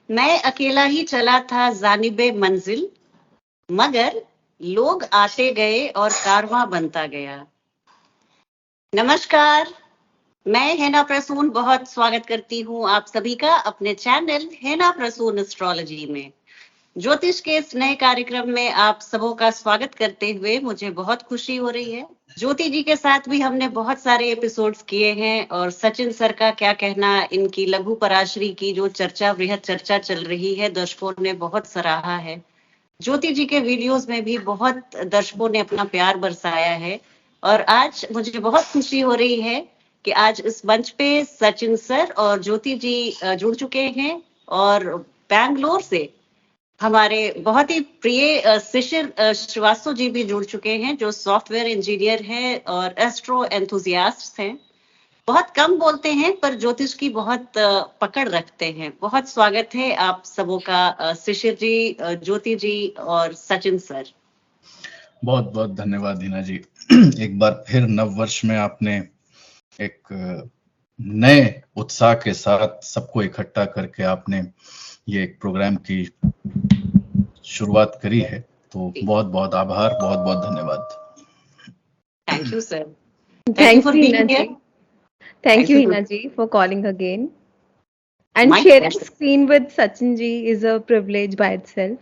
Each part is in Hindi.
मैं अकेला ही चला था जानिबे मंजिल, मगर लोग आते गए और कारवां बनता गया। नमस्कार, मैं हेना प्रसून बहुत स्वागत करती हूँ आप सभी का अपने चैनल हेना प्रसून एस्ट्रोलॉजी में। ज्योतिष के इस नए कार्यक्रम में आप सबों का स्वागत करते हुए मुझे बहुत खुशी हो रही है। ज्योति जी के साथ भी हमने बहुत सारे एपिसोड्स किए हैं और सचिन सर का क्या कहना, इनकी लघु पराशरी की जो चर्चा, वृहद चर्चा चल रही है, दर्शकों ने बहुत सराहा है। ज्योति जी के वीडियोस में भी बहुत दर्शकों ने अपना प्यार बरसाया है और आज मुझे बहुत खुशी हो रही है कि आज इस मंच पे सचिन सर और ज्योति जी जुड़ चुके हैं और बैंगलोर से हमारे बहुत ही प्रिय शिशिर श्रीवास्तव जी भी जुड़ चुके हैं, जो सॉफ्टवेयर इंजीनियर हैं और एस्ट्रो एंथुजियास्ट हैं। बहुत कम बोलते हैं पर ज्योतिष की बहुत पकड़ रखते हैं। बहुत स्वागत है आप सबों का, शिशिर जी, ज्योति जी और सचिन सर। बहुत बहुत धन्यवाद हिना जी। एक बार फिर नव वर्ष में आपने एक नए उत्साह के साथ सबको इकट्ठा करके आपने ये एक प्रोग्राम की शुरुआत करी है, तो बहुत बहुत आभार, बहुत बहुत धन्यवाद। Thank you sir. Thank you, Hina ji. Thank you, Hina ji, for calling again. And My sharing pleasure. screen with Sachin ji is a privilege by itself.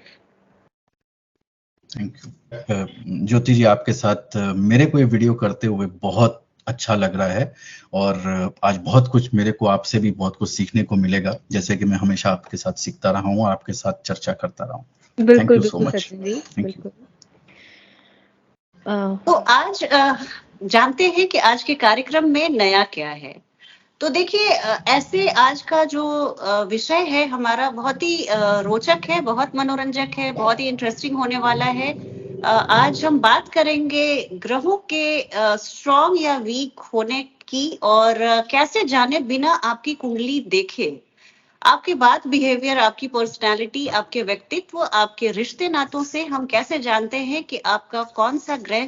Thank you. Jyoti ji, आपके साथ मेरे को ये वीडियो करते हुए बहुत अच्छा लग रहा है और आज बहुत कुछ मेरे को आपसे भी बहुत कुछ सीखने को मिलेगा, जैसे कि मैं हमेशा आपके साथ सीखता रहा हूँ और आपके साथ चर्चा करता रहा हूँ। बिल्कुल so बिल्कुल much. Sachin ji, Thank you. बिल्कुल। तो आज जानते हैं कि आज के कार्यक्रम में नया क्या है। तो देखिए, ऐसे आज का जो विषय है हमारा बहुत ही रोचक है, बहुत मनोरंजक है, बहुत ही इंटरेस्टिंग होने वाला है। आज हम बात करेंगे ग्रहों के स्ट्रॉन्ग या वीक होने की और कैसे जाने बिना आपकी कुंडली देखे आपके बात, बिहेवियर, आपकी पर्सनालिटी, आपके व्यक्तित्व, आपके रिश्ते नातों से हम कैसे जानते हैं कि आपका कौन सा ग्रह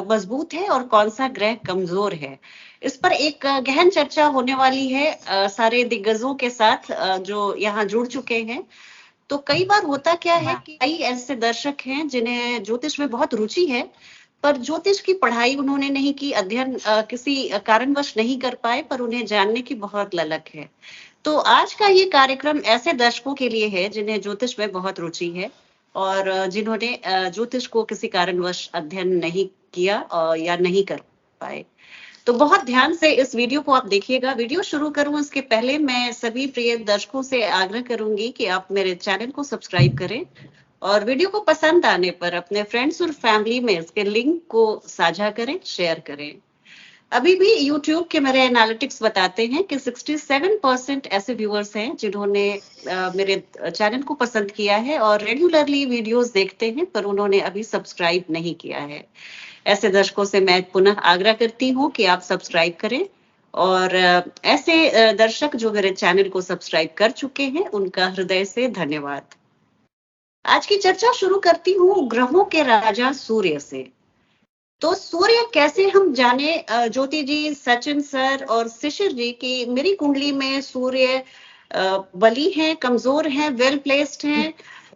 मजबूत है और कौन सा ग्रह कमजोर है। इस पर एक गहन चर्चा होने वाली है सारे दिग्गजों के साथ जो यहाँ जुड़ चुके हैं। तो कई बार होता क्या है कि कई ऐसे दर्शक हैं जिन्हें ज्योतिष में बहुत रुचि है, पर ज्योतिष की पढ़ाई उन्होंने नहीं की, अध्ययन किसी कारणवश नहीं कर पाए, पर उन्हें जानने की बहुत ललक है। तो आज का ये कार्यक्रम ऐसे दर्शकों के लिए है जिन्हें ज्योतिष में बहुत रुचि है और जिन्होंने ज्योतिष को किसी कारणवश अध्ययन नहीं किया या नहीं कर पाए। तो बहुत ध्यान से इस वीडियो को आप देखिएगा। वीडियो शुरू करूं इसके पहले मैं सभी प्रिय दर्शकों से आग्रह करूंगी कि आप मेरे चैनल को सब्सक्राइब करें और वीडियो को पसंद आने पर अपने फ्रेंड्स और फैमिली में इसके लिंक को साझा करें, शेयर करें। अभी भी YouTube के मेरे एनालिटिक्स बताते हैं कि 67% ऐसे व्यूअर्स हैं जिन्होंने मेरे चैनल को पसंद किया है और रेगुलरली वीडियोस देखते हैं, पर उन्होंने अभी सब्सक्राइब नहीं किया है। ऐसे दर्शकों से मैं पुनः आग्रह करती हूँ कि आप सब्सक्राइब करें और ऐसे दर्शक जो मेरे चैनल को सब्सक्राइब कर चुके हैं उनका हृदय से धन्यवाद। आज की चर्चा शुरू करती हूँ ग्रहों के राजा सूर्य से। तो सूर्य कैसे हम जाने, ज्योति जी, सचिन सर और शिशिर जी की मेरी कुंडली में सूर्य बली हैं, कमजोर हैं, वेल प्लेस्ड हैं,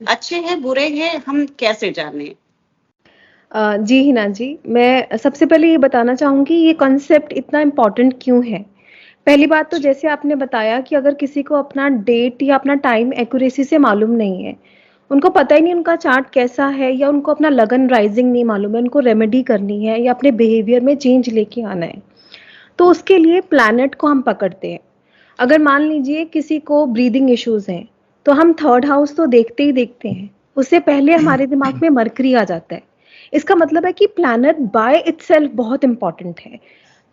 अच्छे हैं, बुरे हैं, हम कैसे जाने? जी हिना जी, मैं सबसे पहले ये बताना चाहूंगी ये कॉन्सेप्ट इतना इम्पोर्टेंट क्यों है। पहली बात तो जैसे आपने बताया कि अगर किसी को अपना डेट या अपना टाइम एक्यूरेसी से मालूम नहीं है, उनको पता ही नहीं उनका चार्ट कैसा है, या उनको अपना लगन राइजिंग नहीं मालूम है, उनको रेमेडी करनी है या अपने बिहेवियर में चेंज लेके आना है, तो उसके लिए प्लैनेट को हम पकड़ते हैं। अगर मान लीजिए किसी को ब्रीदिंग इश्यूज हैं तो हम थर्ड हाउस तो देखते ही देखते हैं, उससे पहले हमारे दिमाग में मरकरी आ जाता है। इसका मतलब है कि प्लैनेट बाय इटसेल्फ बहुत इंपॉर्टेंट है।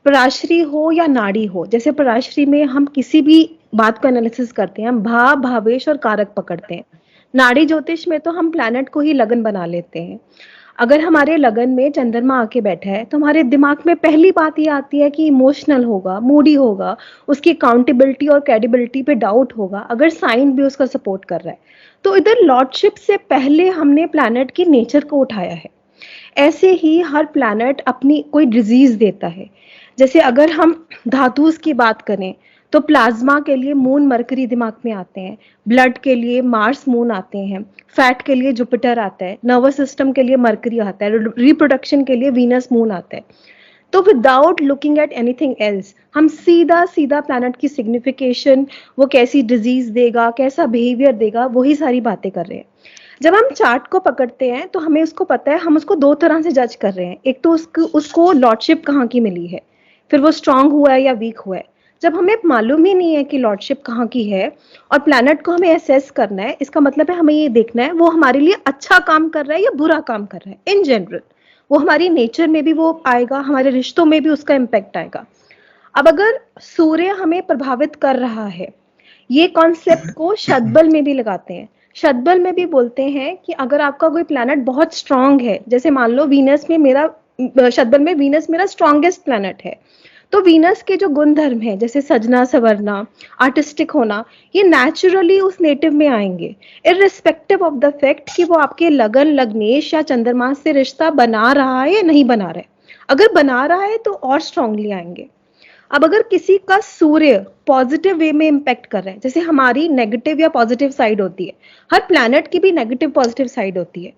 पराशरी हो या नाड़ी हो, जैसे पराशरी में हम किसी भी बात को एनालिसिस करते हैं, हम भाव, भावेश और कारक पकड़ते हैं। नाड़ी ज्योतिष में तो हम प्लैनेट को ही लगन बना लेते हैं। अगर हमारे लगन में चंद्रमा आके बैठा है तो हमारे दिमाग में पहली बात ये आती है कि इमोशनल होगा, मूडी होगा, उसकी अकाउंटेबिलिटी और क्रेडिबिलिटी पे डाउट होगा, अगर साइन भी उसका सपोर्ट कर रहा है। तो इधर लॉर्डशिप से पहले हमने प्लैनेट की नेचर को उठाया है। ऐसे ही हर प्लैनेट अपनी कोई डिजीज देता है। जैसे अगर हम धातुस की बात करें तो प्लाज्मा के लिए मून मरकरी दिमाग में आते हैं, ब्लड के लिए मार्स मून आते हैं, फैट के लिए जुपिटर आता है, नर्वस सिस्टम के लिए मरकरी आता है, रिप्रोडक्शन के लिए वीनस मून आता है। तो without looking at anything else हम सीधा सीधा प्लैनेट की सिग्निफिकेशन, वो कैसी डिजीज देगा, कैसा बिहेवियर देगा, वही सारी बातें कर रहे हैं। जब हम चार्ट को पकड़ते हैं तो हमें उसको पता है, हम उसको दो तरह से जज कर रहे हैं। एक तो उसको लॉर्डशिप कहाँ की मिली है, फिर वो स्ट्रांग हुआ है या वीक हुआ है। जब हमें मालूम ही नहीं है कि लॉर्डशिप कहाँ की है और प्लैनेट को हमें असेस करना है, इसका मतलब है हमें ये देखना है वो हमारे लिए अच्छा काम कर रहा है या बुरा काम कर रहा है। इन जनरल वो हमारी नेचर में भी वो आएगा, हमारे रिश्तों में भी उसका इम्पैक्ट आएगा। अब अगर सूर्य हमें प्रभावित कर रहा है, ये कॉन्सेप्ट को शतबल में भी लगाते हैं। शतबल में भी बोलते हैं कि अगर आपका कोई प्लैनेट बहुत स्ट्रांग है, जैसे मान लो वीनस में मेरा, शतबल में वीनस मेरा स्ट्रांगेस्ट प्लैनेट है, तो वीनस के जो गुण धर्म है जैसे सजना सवरना, आर्टिस्टिक होना, ये नेचुरली उस नेटिव में आएंगे, इररिस्पेक्टिव ऑफ द फैक्ट कि वो आपके लगन, लग्नेश या चंद्रमा से रिश्ता बना रहा है या नहीं बना रहा है। अगर बना रहा है तो और स्ट्रांगली आएंगे। अब अगर किसी का सूर्य पॉजिटिव वे में इंपैक्ट कर रहा है, जैसे हमारी नेगेटिव या पॉजिटिव साइड होती है, हर प्लैनेट की भी नेगेटिव पॉजिटिव साइड होती है।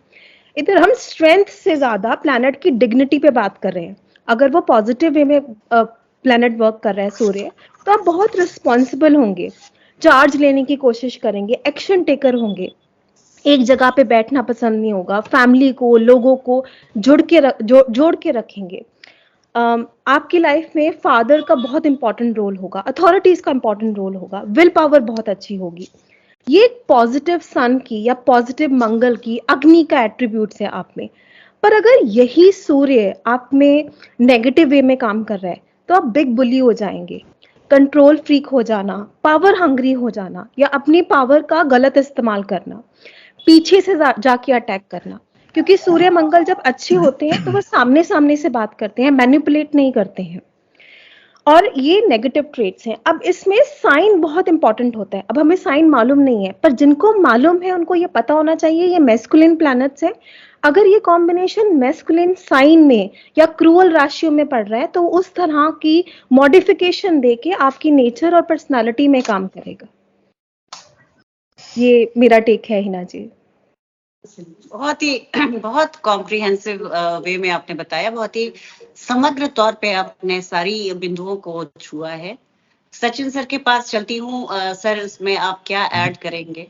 इधर हम स्ट्रेंथ से ज्यादा प्लैनेट की डिग्निटी पे बात कर रहे हैं। अगर वो पॉजिटिव वे में प्लैनेट वर्क कर रहा है सूर्य, तो आप बहुत रिस्पॉन्सिबल होंगे, चार्ज लेने की कोशिश करेंगे, एक्शन टेकर होंगे, एक जगह पे बैठना पसंद नहीं होगा, फैमिली को, लोगों को जोड़ के रखेंगे। आपकी लाइफ में फादर का बहुत इंपॉर्टेंट रोल होगा, अथॉरिटीज का इंपॉर्टेंट रोल होगा, विल पावर बहुत अच्छी होगी। ये पॉजिटिव सन की या पॉजिटिव मंगल की, अग्नि का एट्रीब्यूट्स है आप में। पर अगर यही सूर्य आप में नेगेटिव वे में काम कर रहा है, तो आप बिग बुली हो जाएंगे, कंट्रोल फ्रीक हो जाना, पावर हंग्री हो जाना, या अपनी पावर का गलत इस्तेमाल करना, पीछे से जाके अटैक करना। क्योंकि सूर्य मंगल जब अच्छे होते हैं तो वो सामने सामने से बात करते हैं, मैनिपुलेट नहीं करते हैं। और ये नेगेटिव ट्रेट्स हैं। अब इसमें साइन बहुत इंपॉर्टेंट होता है। अब हमें साइन मालूम नहीं है, पर जिनको मालूम है उनको ये पता होना चाहिए ये मैस्कुलिन प्लैनेट्स है। अगर ये कॉम्बिनेशन मैस्कुलिन साइन में या क्रूअल राशियों में पड़ रहा है, तो उस तरह की मॉडिफिकेशन देके आपकी नेचर और पर्सनालिटी में काम करेगा। ये मेरा टेक है हिना जी। बहुत कॉम्प्रिहेंसिव वे में आपने बताया, बहुत ही समग्र तौर पे आपने सारी बिंदुओं को छुआ है। सचिन सर के पास चलती हूँ। सर, इसमें आप क्या ऐड करेंगे?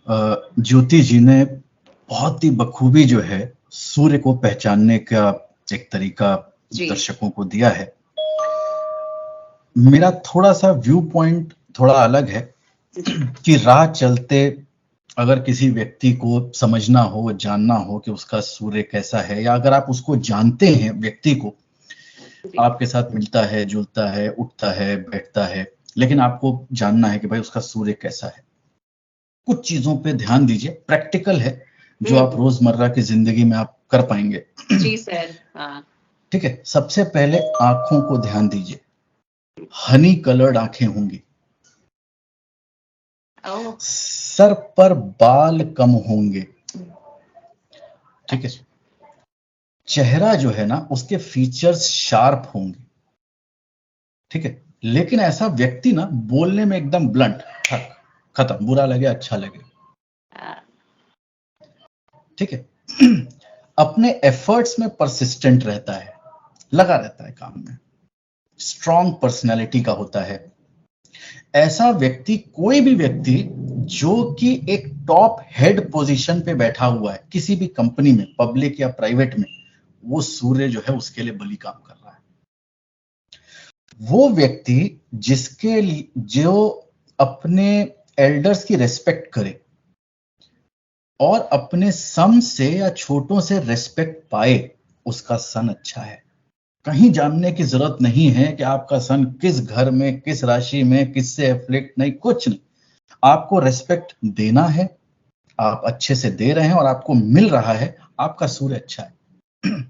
ज्योति जी ने बहुत ही बखूबी जो है सूर्य को पहचानने का एक तरीका दर्शकों को दिया है। मेरा थोड़ा सा व्यू पॉइंट थोड़ा अलग है कि राह चलते अगर किसी व्यक्ति को समझना हो, जानना हो कि उसका सूर्य कैसा है, या अगर आप उसको जानते हैं, व्यक्ति को आपके साथ मिलता है, जुलता है, उठता है, बैठता है, लेकिन आपको जानना है कि भाई उसका सूर्य कैसा है, कुछ चीजों पे ध्यान दीजिए। प्रैक्टिकल है, जो आप रोजमर्रा की जिंदगी में आप कर पाएंगे। जी सर। ठीक है। सबसे पहले आंखों को ध्यान दीजिए। हनी कलर्ड आंखें होंगी। सर पर बाल कम होंगे। ठीक है। चेहरा जो है ना, उसके फीचर्स शार्प होंगे। ठीक है। लेकिन ऐसा व्यक्ति ना बोलने में एकदम ब्लंट, खत्म, बुरा लगे अच्छा लगे। ठीक है। अपने एफर्ट्स में परसिस्टेंट रहता है, लगा रहता है काम में, स्ट्रॉन्ग पर्सनैलिटी का होता है। ऐसा व्यक्ति, कोई भी व्यक्ति जो कि एक टॉप हेड पोजीशन पे बैठा हुआ है किसी भी कंपनी में, पब्लिक या प्राइवेट में, वो सूर्य जो है उसके लिए बलि काम कर रहा है। वो व्यक्ति जिसके लिए, जो अपने एल्डर्स की रेस्पेक्ट करे और अपने सम से या छोटों से रेस्पेक्ट पाए, उसका सन अच्छा है। कहीं जानने की जरूरत नहीं है कि आपका सन किस घर में, किस राशि में, किससे एफ्लिक्ट, नहीं, कुछ नहीं। आपको रेस्पेक्ट देना है, आप अच्छे से दे रहे हैं और आपको मिल रहा है, आपका सूर्य अच्छा है।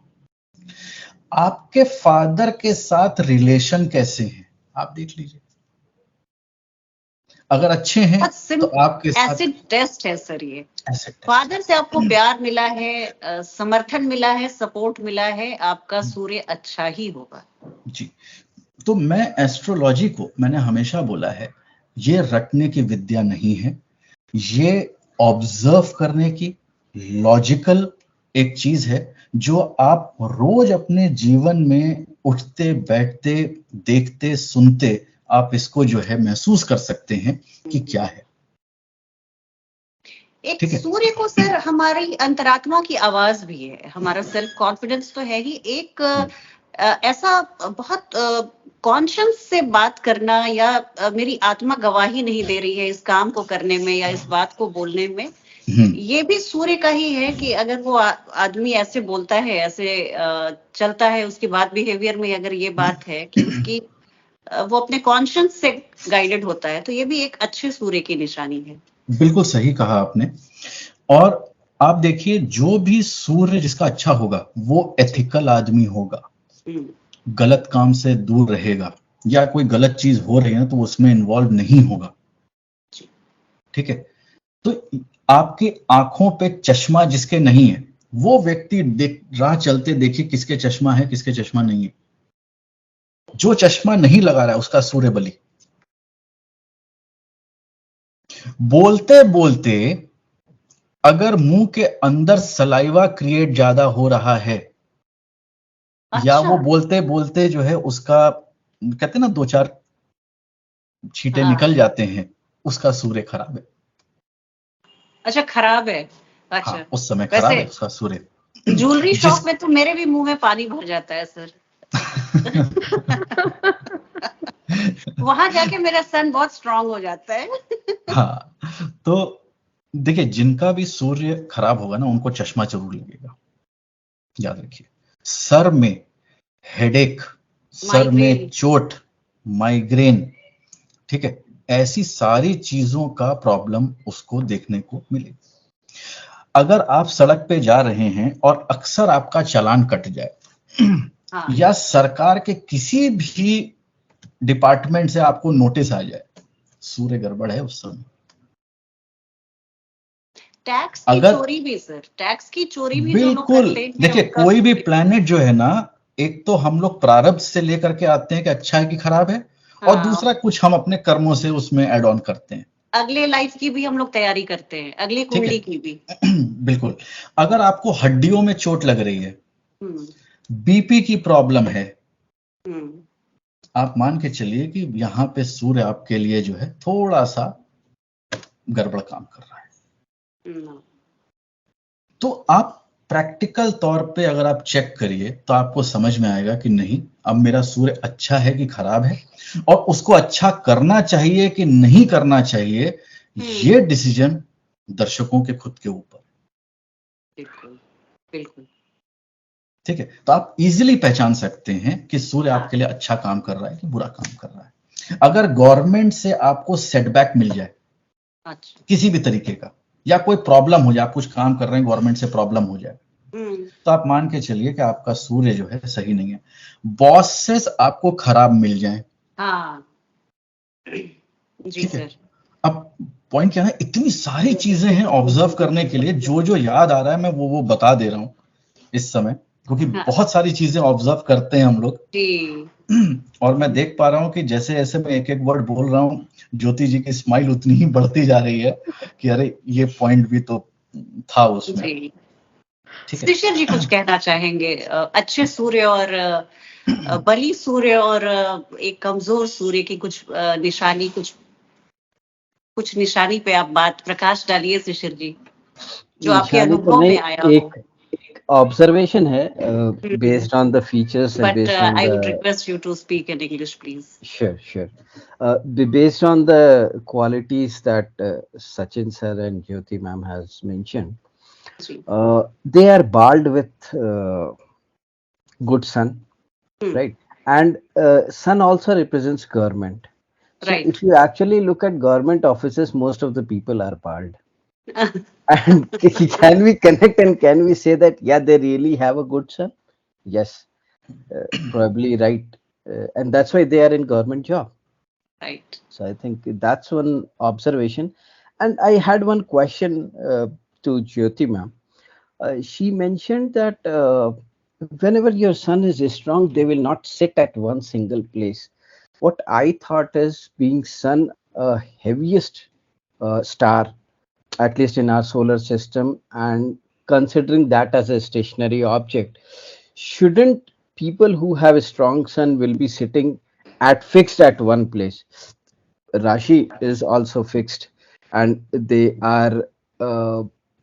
आपके फादर के साथ रिलेशन कैसे हैं आप देख लीजिए। अगर अच्छे हैं तो आपके साथ एसिड टेस्ट है सर ये। फादर से आपको प्यार मिला है, समर्थन मिला है, सपोर्ट मिला है, आपका सूर्य अच्छा ही होगा। जी। तो मैं एस्ट्रोलॉजी को, मैंने हमेशा बोला है, ये रटने की विद्या नहीं है, ये ऑब्जर्व करने की लॉजिकल एक चीज है जो आप रोज अपने जीवन में उठते बैठते देखते सुनते आप इसको जो है महसूस कर सकते हैं कि क्या है। एक ठीक है। सूर्य को सर हमारी अंतरात्मा की आवाज भी है, हमारा सेल्फ कॉन्फिडेंस तो है ही, एक ऐसा बहुत कॉन्शियस से बात करना या मेरी आत्मा गवाही नहीं दे रही है इस काम को करने में या इस बात को बोलने में, ये भी सूर्य का ही है कि अगर वो आदमी ऐसे बोलता है, ऐसे चलता है, उसकी बात बिहेवियर में अगर ये बात है कि उसकी वो अपने कॉन्शियस से गाइडेड होता है, तो ये भी एक अच्छे सूर्य की निशानी है। बिल्कुल सही कहा आपने। और आप देखिए, जो भी सूर्य जिसका अच्छा होगा वो एथिकल आदमी होगा, गलत काम से दूर रहेगा, या कोई गलत चीज हो रही है तो उसमें इन्वॉल्व नहीं होगा। ठीक है। तो आपकी आंखों पे चश्मा जिसके नहीं है, वो व्यक्ति राह चलते देखिए किसके चश्मा है किसके चश्मा नहीं है। जो चश्मा नहीं लगा रहा है उसका सूर्य बली। बोलते बोलते अगर मुंह के अंदर सलाइवा क्रिएट ज्यादा हो रहा है, या वो बोलते बोलते जो है उसका, कहते ना, 2-4 छींटे निकल जाते हैं, उसका सूर्य खराब है। अच्छा, खराब है। अच्छा, हाँ, उस समय खराब है उसका सूर्य। ज्वेलरी शॉप में तो मेरे भी मुंह में पानी भर जाता है सर। वहां जाके मेरा सन बहुत स्ट्रांग हो जाता है। हाँ, तो देखिए, जिनका भी सूर्य खराब होगा ना, उनको चश्मा जरूर लगेगा, याद रखिए। सर में हेडेक, सर में चोट, माइग्रेन, ठीक है, ऐसी सारी चीजों का प्रॉब्लम उसको देखने को मिलेगा। अगर आप सड़क पे जा रहे हैं और अक्सर आपका चालान कट जाए, या सरकार के किसी भी डिपार्टमेंट से आपको नोटिस आ जाए, सूर्य गड़बड़ है उस समय। टैक्स की चोरी भी सर, टैक्स की चोरी भी जो लोग करते हैं, देखिए, कोई भी प्लैनेट जो है ना, एक तो हम लोग प्रारब्ध से लेकर के आते हैं कि अच्छा है कि खराब है, और दूसरा कुछ हम अपने कर्मों से उसमें ऐड ऑन करते हैं। अगले लाइफ की भी हम लोग तैयारी करते हैं, अगली कुंडली की भी। बिल्कुल। अगर आपको हड्डियों में चोट लग रही है, बीपी की प्रॉब्लम है, आप मान के चलिए कि यहाँ पे सूर्य आपके लिए जो है थोड़ा सा गड़बड़ काम कर रहा है। तो आप प्रैक्टिकल तौर पे अगर आप चेक करिए तो आपको समझ में आएगा कि नहीं, अब मेरा सूर्य अच्छा है कि खराब है, और उसको अच्छा करना चाहिए कि नहीं करना चाहिए, ये डिसीजन दर्शकों के खुद के ऊपर। बिल्कुल बिल्कुल। ठीक है। तो आप इजीली पहचान सकते हैं कि सूर्य आपके लिए अच्छा काम कर रहा है कि बुरा काम कर रहा है। अगर गवर्नमेंट से आपको सेटबैक मिल जाए, किसी भी तरीके का, या कोई प्रॉब्लम हो जाए, आप कुछ काम कर रहे हैं, गवर्नमेंट से प्रॉब्लम हो जाए, तो आप मान के चलिए कि आपका सूर्य जो है सही नहीं है। बॉसेस आपको खराब मिल जाए, जी सर। अब पॉइंट क्या है, इतनी सारी चीजें हैं ऑब्जर्व करने के लिए, जो जो याद आ रहा है मैं वो बता दे रहा हूं इस समय, क्योंकि बहुत सारी चीजें ऑब्जर्व करते हैं हम लोग। और मैं देख पा रहा हूं कि जैसे जैसे मैं एक एक वर्ड बोल रहा हूं, ज्योति जी की स्माइल उतनी ही बढ़ती जा रही है कि अरे ये पॉइंट भी तो था उसमें। शिशिर जी कुछ कहना चाहेंगे अच्छे सूर्य और बली सूर्य और एक कमजोर सूर्य की कुछ निशानी, कुछ निशानी पे आप बात प्रकाश डालिए शिशिर जी, जो आपके अनुभव में आया हो। Observation है based on the features and based on I would request you to speak in English, please. Sure. Based on the qualities that Sachin sir and Jyoti ma'am has mentioned, they are bald with good sun, right? And sun also represents government. So if you actually look at government offices, most of the people are bald. And can we connect and can we say that, yeah, they really have a good sun? Yes, probably right. And that's why they are in government job. Right. So I think that's one observation. And I had one question to Jyoti ma'am. She mentioned that whenever your sun is strong, they will not sit at one single place. What I thought is, being sun heaviest star, at least in our solar system, and considering that as a stationary object, shouldn't people who have a strong sun will be sitting at fixed at one place? Rashi is also fixed, and they are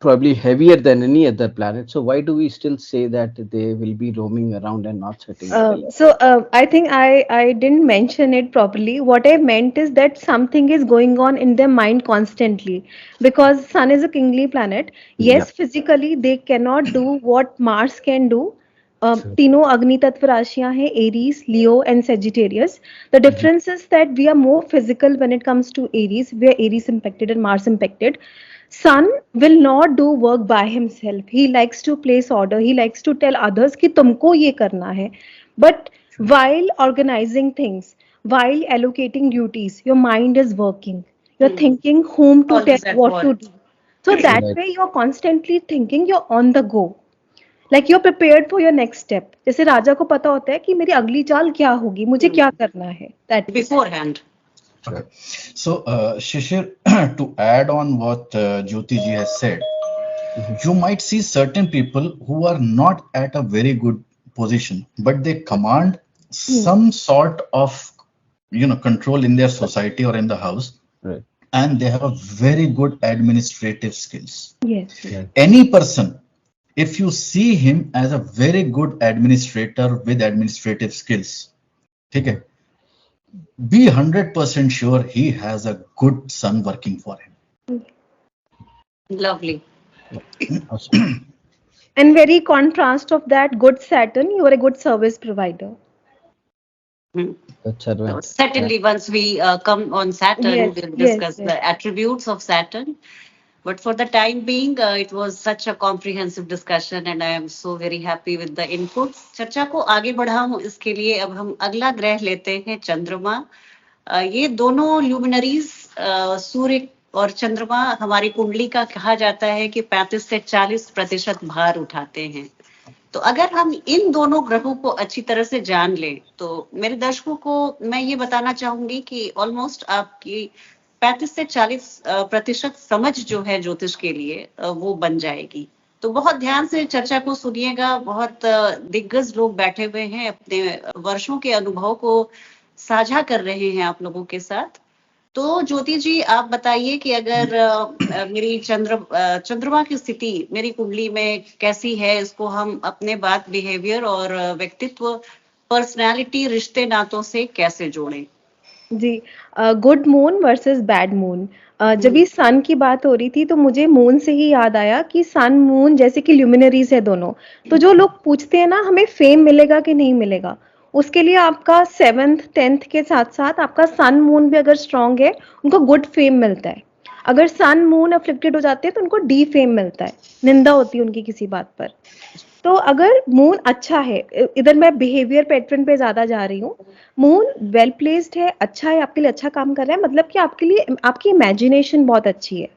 probably heavier than any other planet. So why do we still say that they will be roaming around and not sitting still? I think I didn't mention it properly. What I meant is that something is going on in their mind constantly, because Sun is a kingly planet. Yeah, Yes, physically they cannot do what Mars can do. true. तीनों अग्नि तत्व राशियां हैं, Aries, Leo and Sagittarius. The difference is that we are more physical when it comes to Aries. We are Aries impacted and Mars impacted. Sun will not do work by himself. He likes to place order. He likes to tell others कि तुमको ये करना है. But while organizing things, while allocating duties, your mind is working. You're thinking whom to tell, Always at what to work. do. So that Right. way you're constantly thinking, you're on the go. Like you're prepared for your next step. जैसे राजा को पता होता है कि मेरी अगली चाल क्या होगी, मुझे क्या करना है. That way. Beforehand. Okay. So, Shishir, to add on what Jyoti ji has said, you might see certain people who are not at a very good position, but they command some sort of, control in their society or in the house, Right. and they have a very good administrative skills. Yes. Right. Any person, if you see him as a very good administrator with administrative skills, okay, be 100% sure he has a good sun working for him. Lovely. Awesome. And very contrast of that, good Saturn, you are a good service provider. That's advantage. Certainly, once we come on Saturn, Yes, we'll yes, discuss yes. the attributes of Saturn. But for the time being, it was such a comprehensive discussion, and I am so very happy with the inputs. चर्चा को आगे बढ़ाऊं इसके लिए अब हम अगला ग्रह लेते हैं, चंद्रमा. ये दोनों ल्यूमिनरीज, सूर्य और चंद्रमा, हमारी कुंडली का कहा जाता है कि 35 से 40% भार उठाते हैं. तो अगर हम इन दोनों ग्रहों को अच्छी तरह से जान लें, तो मेरे दर्शकों को मैं ये बताना चाहूंगी कि ऑलमोस्ट आपकी 35 से 40% समझ जो है ज्योतिष के लिए वो बन जाएगी. तो बहुत ध्यान से चर्चा को सुनिएगा. बहुत दिग्गज लोग बैठे हुए हैं, अपने वर्षों के अनुभव को साझा कर रहे हैं आप लोगों के साथ. तो ज्योति जी, आप बताइए कि अगर मेरी चंद्रमा की स्थिति मेरी कुंडली में कैसी है, इसको हम अपने बात, बिहेवियर और व्यक्तित्व, पर्सनालिटी, रिश्ते नातों से कैसे जोड़ें? जी, good moon versus bad moon. जब ये सन की बात हो रही थी तो मुझे मून से ही याद आया कि सन मून जैसे कि ल्यूमिनरीज है दोनों. तो जो लोग पूछते हैं ना हमें फेम मिलेगा कि नहीं मिलेगा, उसके लिए आपका 7th 10th के साथ साथ आपका सन मून भी अगर स्ट्रांग है, उनको गुड फेम मिलता है. अगर सन मून अफ्लिक्टेड हो जाते हैं तो उनको डी फेम मिलता है, निंदा होती है उनकी किसी बात पर. तो अगर मून अच्छा है, इधर मैं बिहेवियर पैटर्न पे ज्यादा जा रही हूँ. मून वेल प्लेस्ड है, अच्छा है, आपके लिए अच्छा काम कर रहा है, मतलब कि आपके लिए आपकी इमेजिनेशन बहुत अच्छी है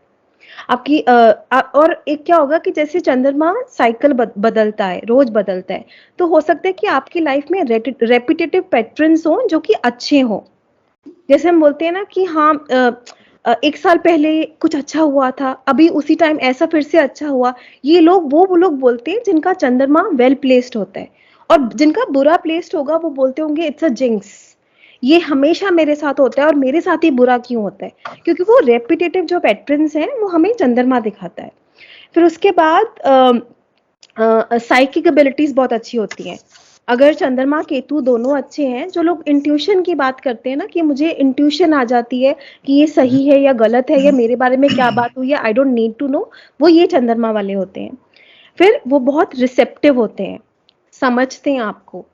आपकी. और एक क्या होगा कि जैसे चंद्रमा साइकिल बदलता है, रोज बदलता है, तो हो सकता है कि आपकी लाइफ में रेपिटेटिव पैटर्न्स हो जो कि अच्छे हो. जैसे हम बोलते हैं ना कि हाँ, एक साल पहले कुछ अच्छा हुआ था, अभी उसी टाइम ऐसा फिर से अच्छा हुआ. ये लोग वो लोग बोलते हैं जिनका चंद्रमा वेल प्लेस्ड होता है, और जिनका बुरा प्लेस्ड होगा वो बोलते होंगे इट्स अ जिंक्स, ये हमेशा मेरे साथ होता है और मेरे साथ ही बुरा क्यों होता है, क्योंकि वो रेपिटेटिव जो पैटर्न्स हैं वो हमें चंद्रमा दिखाता है. फिर उसके बाद साइकिक एबिलिटीज बहुत अच्छी होती हैं. अगर चंद्रमा केतु दोनों अच्छे हैं, जो लोग इंट्यूशन की बात करते हैं ना कि मुझे इंट्यूशन आ जाती है कि ये सही है या गलत है या मेरे बारे में क्या बात हुई है, I don't need to know, वो ये चंद्रमा वाले होते हैं. फिर वो बहुत रिसेप्टिव होते हैं, समझते हैं आपको.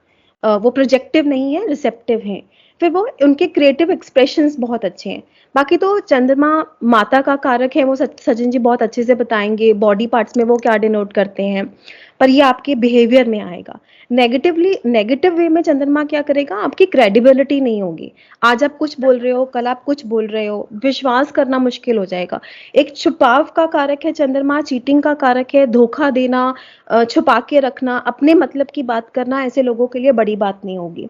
वो प्रोजेक्टिव नहीं है, रिसेप्टिव हैं. फिर वो उनके क्रिएटिव एक्सप्रेशंस बहुत अच्छे हैं। बाकी तो चंद्रमा माता का कारक है, वो सचिन जी बहुत अच्छे से बताएंगे बॉडी पार्ट्स में वो क्या डिनोट करते हैं, पर ये आपके बिहेवियर में आएगा। नेगेटिव वे में चंद्रमा क्या करेगा, आपकी क्रेडिबिलिटी नहीं होगी। आज आप कुछ बोल रहे हो, कल आप कुछ बोल रहे हो, विश्वास करना मुश्किल हो जाएगा। एक छुपाव का कारक है चंद्रमा, चीटिंग का कारक है, धोखा देना, छुपा के रखना, अपने मतलब की बात करना, ऐसे लोगों के लिए बड़ी बात नहीं होगी।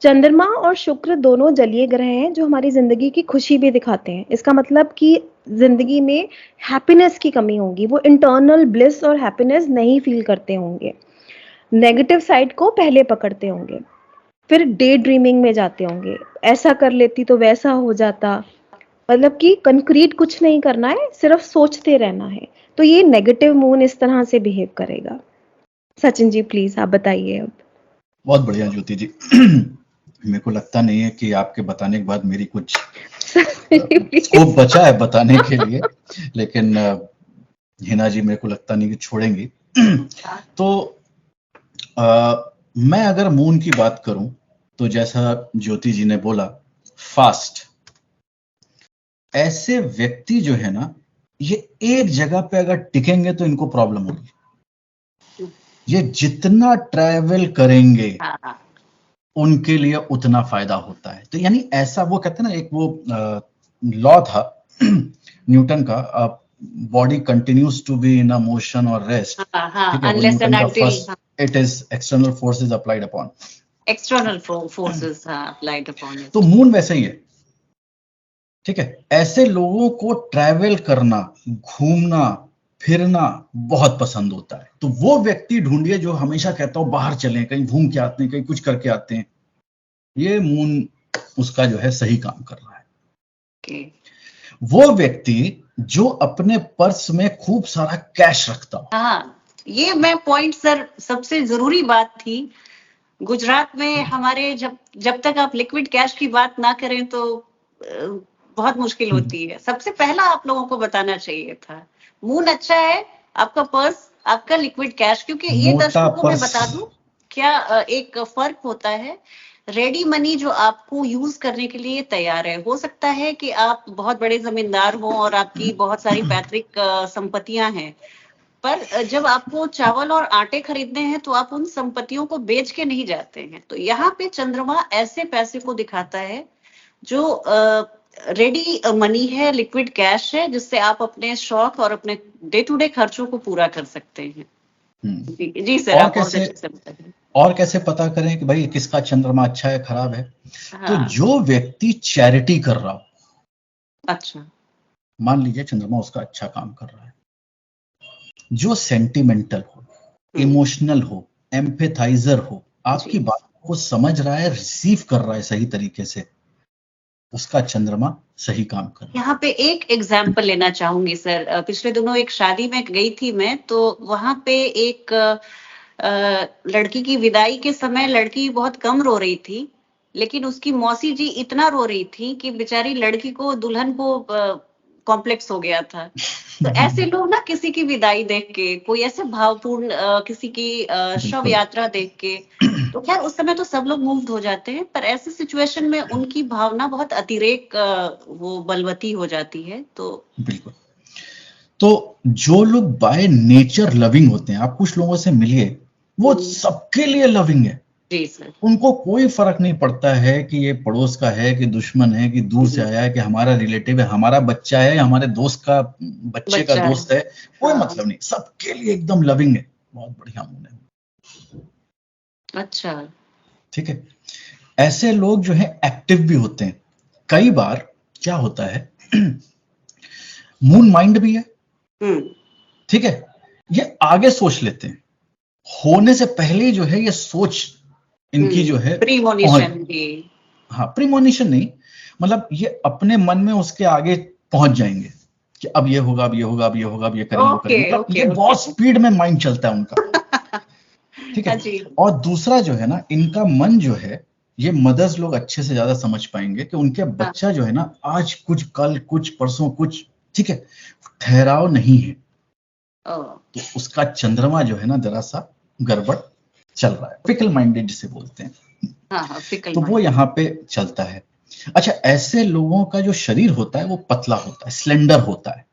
चंद्रमा और शुक्र दोनों जलीय ग्रह हैं जो हमारी जिंदगी की खुशी भी दिखाते हैं। इसका मतलब कि जिंदगी में हैप्पीनेस की कमी होगी, वो इंटरनल ब्लिस और हैप्पीनेस नहीं फील करते होंगे, नेगेटिव साइड को पहले पकड़ते होंगे, फिर डे ड्रीमिंग में जाते होंगे, ऐसा कर लेती तो वैसा हो जाता, मतलब कि कंक्रीट कुछ नहीं करना है, सिर्फ सोचते रहना है। तो ये नेगेटिव मून इस तरह से बिहेव करेगा। सचिन जी प्लीज आप बताइए अब। बहुत बढ़िया ज्योति जी। मेरे को लगता नहीं है कि आपके बताने के बाद मेरी कुछ स्कोप बचा है बताने के लिए, लेकिन हिना जी मेरे को लगता नहीं कि छोड़ेंगी। तो मैं अगर मून की बात करूं तो जैसा ज्योति जी ने बोला, फास्ट, ऐसे व्यक्ति जो है ना, ये एक जगह पे अगर टिकेंगे तो इनको प्रॉब्लम होगी। ये जितना ट्रैवल करेंगे उनके लिए उतना फायदा होता है। तो यानी ऐसा वो कहते हैं ना, एक वो लॉ था न्यूटन का, body continues to be in a motion और rest, unless and until it is external forces applied upon external forces applied upon it. तो मून वैसे ही है, ठीक है। ऐसे लोगों को ट्रैवल करना, घूमना फिरना बहुत पसंद होता है। तो वो व्यक्ति ढूंढिए जो हमेशा कहता हो बाहर चलें, कहीं घूम के आते हैं, कहीं कुछ करके आते हैं। ये मून उसका जो है सही काम कर रहा है। okay. वो व्यक्ति जो अपने पर्स में खूब सारा कैश रखता हो। हाँ, ये मैं पॉइंट सर, सबसे जरूरी बात थी। गुजरात में हमारे जब तक आप लिक्विड कैश की बात ना करें तो बहुत मुश्किल होती है। सबसे पहला आप लोगों को बताना चाहिए था, मून अच्छा है, आपका पर्स, आपका लिक्विड कैश। क्योंकि ये दर्शकों को मैं बता दूं क्या एक फर्क होता है। रेडी मनी जो आपको यूज करने के लिए तैयार है, हो सकता है कि आप बहुत बड़े जमींदार हो और आपकी बहुत सारी पैतृक संपत्तियां हैं, पर जब आपको चावल और आटे खरीदने हैं तो आप उन संपत्तियों को बेच के नहीं जाते हैं। तो यहाँ पे चंद्रमा ऐसे पैसे को दिखाता है जो रेडी मनी है, लिक्विड कैश है, जिससे आप अपने शौक और अपने डे टू डे खर्चों को पूरा कर सकते हैं। जी सर, आप बहुत अच्छे से बताइए। और कैसे पता करें कि भाई किसका चंद्रमा अच्छा है खराब है? तो जो व्यक्ति चैरिटी कर रहा हो, अच्छा, मान लीजिए चंद्रमा उसका अच्छा काम कर रहा है, जो सेंटिमेंटल हो, इमोशनल हो, एम्पैथाइजर हो, आपकी बात को समझ रहा है, रिसीव कर रहा है सही तरीके से, उसका चंद्रमा सही काम कर रहा है। यहाँ पे एक एग्जाम्पल लेना चाहूंगी सर। पिछले दिनों एक शादी में गई थी मैं, तो वहां पे एक लड़की की विदाई के समय लड़की बहुत कम रो रही थी, लेकिन उसकी मौसी जी इतना रो रही थी कि बेचारी लड़की को, दुल्हन को कॉम्प्लेक्स हो गया था। तो ऐसे लोग ना, किसी की विदाई देख के, कोई ऐसे भावपूर्ण किसी की शव यात्रा देख के, तो खैर उस समय तो सब लोग मूव्ड हो जाते हैं, पर ऐसे सिचुएशन में उनकी भावना बहुत अतिरेक वो बलवती हो जाती है। तो बिल्कुल, तो जो लोग बाय नेचर लविंग होते हैं, आप कुछ लोगों से मिलिए, वो सबके लिए लविंग है। जी सर, उनको कोई फर्क नहीं पड़ता है कि ये पड़ोस का है कि दुश्मन है कि दूर से आया है कि हमारा रिलेटिव है, हमारा बच्चा है, हमारे दोस्त का बच्चे का दोस्त है, कोई मतलब नहीं, सबके लिए एकदम लविंग है। बहुत बढ़िया मून है। अच्छा, ठीक है। ऐसे लोग जो है एक्टिव भी होते हैं। कई बार क्या होता है, मून माइंड भी है, ठीक है, ये आगे सोच लेते हैं, होने से पहले जो है ये सोच इनकी जो है प्रीमोनिशन भी, हाँ प्रीमोनिशन नहीं, मतलब ये अपने मन में उसके आगे पहुंच जाएंगे कि अब ये होगा, अब ये होगा, अब ये होगा, अब ये करेंगे, मतलब ये बहुत स्पीड में माइंड चलता है उनका। ठीक है। और दूसरा जो है ना, इनका मन जो है, ये मदर्स लोग अच्छे से ज्यादा समझ पाएंगे कि उनके बच्चा जो है ना, आज कुछ, कल कुछ, परसों कुछ, ठीक है, ठहराव नहीं है। तो उसका चंद्रमा जो है ना जरा सा गड़बड़ चल रहा है, फिकल माइंडेड जिसे बोलते हैं, हाँ, फिकल तो वो यहाँ पे चलता है। अच्छा, ऐसे लोगों का जो शरीर होता है वो पतला होता है, स्लेंडर होता है।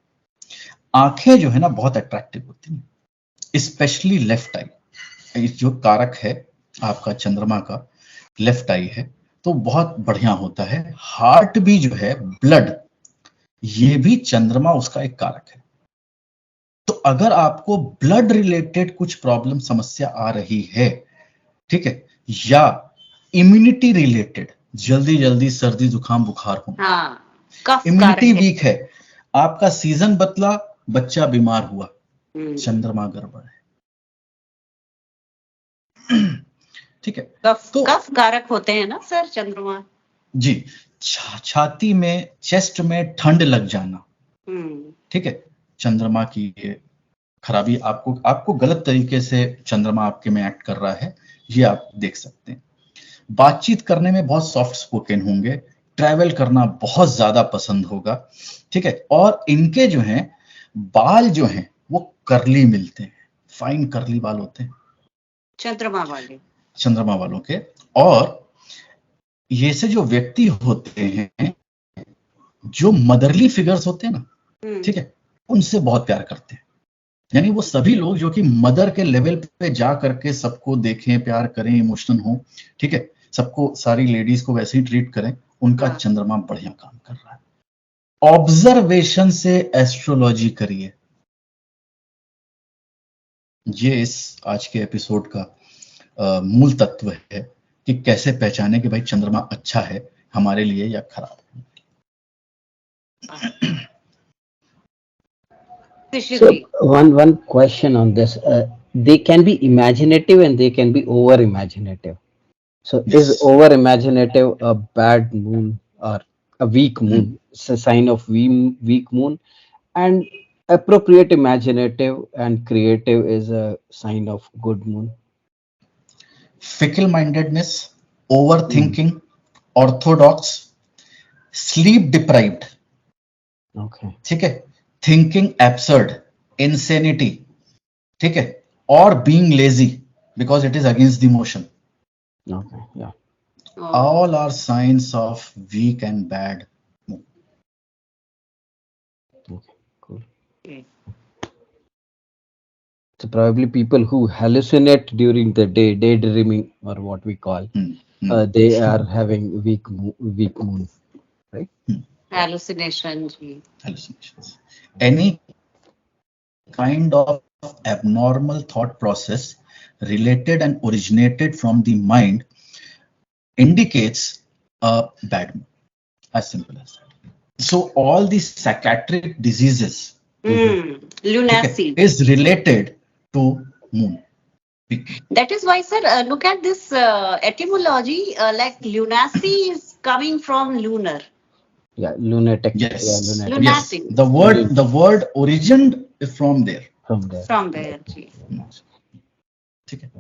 आंखें जो है ना बहुत अट्रैक्टिव होती हैं, स्पेशली लेफ्ट आई, जो कारक है आपका चंद्रमा का, लेफ्ट आई है, तो बहुत बढ़िया होता है। हार्ट भी जो है, ब्लड, ये भी चंद्रमा उसका एक कारक है। तो अगर आपको ब्लड रिलेटेड कुछ प्रॉब्लम, समस्या आ रही है, ठीक है, या इम्यूनिटी रिलेटेड, जल्दी जल्दी सर्दी जुकाम बुखार हो, हाँ, कफ इम्यूनिटी कारक है। वीक है, आपका सीजन बदला, बच्चा बीमार हुआ, चंद्रमा गड़बड़ है। ठीक है, तो कफ कारक होते हैं ना सर चंद्रमा जी। छाती में, चेस्ट में ठंड लग जाना, ठीक है, चंद्रमा की ये खराबी, आपको गलत तरीके से चंद्रमा आपके में एक्ट कर रहा है, ये आप देख सकते हैं। बातचीत करने में बहुत सॉफ्ट स्पोकन होंगे, ट्रैवल करना बहुत ज्यादा पसंद होगा, ठीक है, और इनके जो हैं बाल जो हैं वो करली मिलते हैं, फाइन करली बाल होते हैं चंद्रमा वालों के। और ये से जो व्यक्ति होते हैं, जो मदरली फिगर्स होते हैं ना, ठीक है, उनसे बहुत प्यार करते हैं। यानी वो सभी लोग जो कि मदर के लेवल पे जा करके सबको देखें, प्यार करें, इमोशनल हो, ठीक है, सबको, सारी लेडीज को वैसे ही ट्रीट करें, उनका चंद्रमा बढ़िया काम कर रहा है। ऑब्जर्वेशन से एस्ट्रोलॉजी करिए, ये इस आज के एपिसोड का मूल तत्व है कि कैसे पहचाने कि भाई चंद्रमा अच्छा है हमारे लिए या खराब है। So one question on this, they can be imaginative and they can be over imaginative. So Yes. is over imaginative a bad moon or a weak moon? It's a sign of weak moon, and appropriate imaginative and creative is a sign of good moon. Fickle mindedness, overthinking, orthodox, sleep deprived, Okay. ठीक है, थिंकिंग एब्सर्ड, इंसेनिटी, ठीक है, और being lazy because it is against the motion, Okay. Yeah. all are signs of weak and bad moon. Okay. Cool. So probably people who hallucinate during the day, daydreaming or what we call, they are having weak moon, right? Hallucinations. Any kind of abnormal thought process related and originated from the mind indicates a bad moon, as simple as that. So all these psychiatric diseases Lunacy is related to moon. That is why, sir, look at this etymology, like lunacy is coming from lunar. Yeah, lunatic. Yes. Yeah, lunatic. Yes. The word origined from there. From there. From there. ठीक है।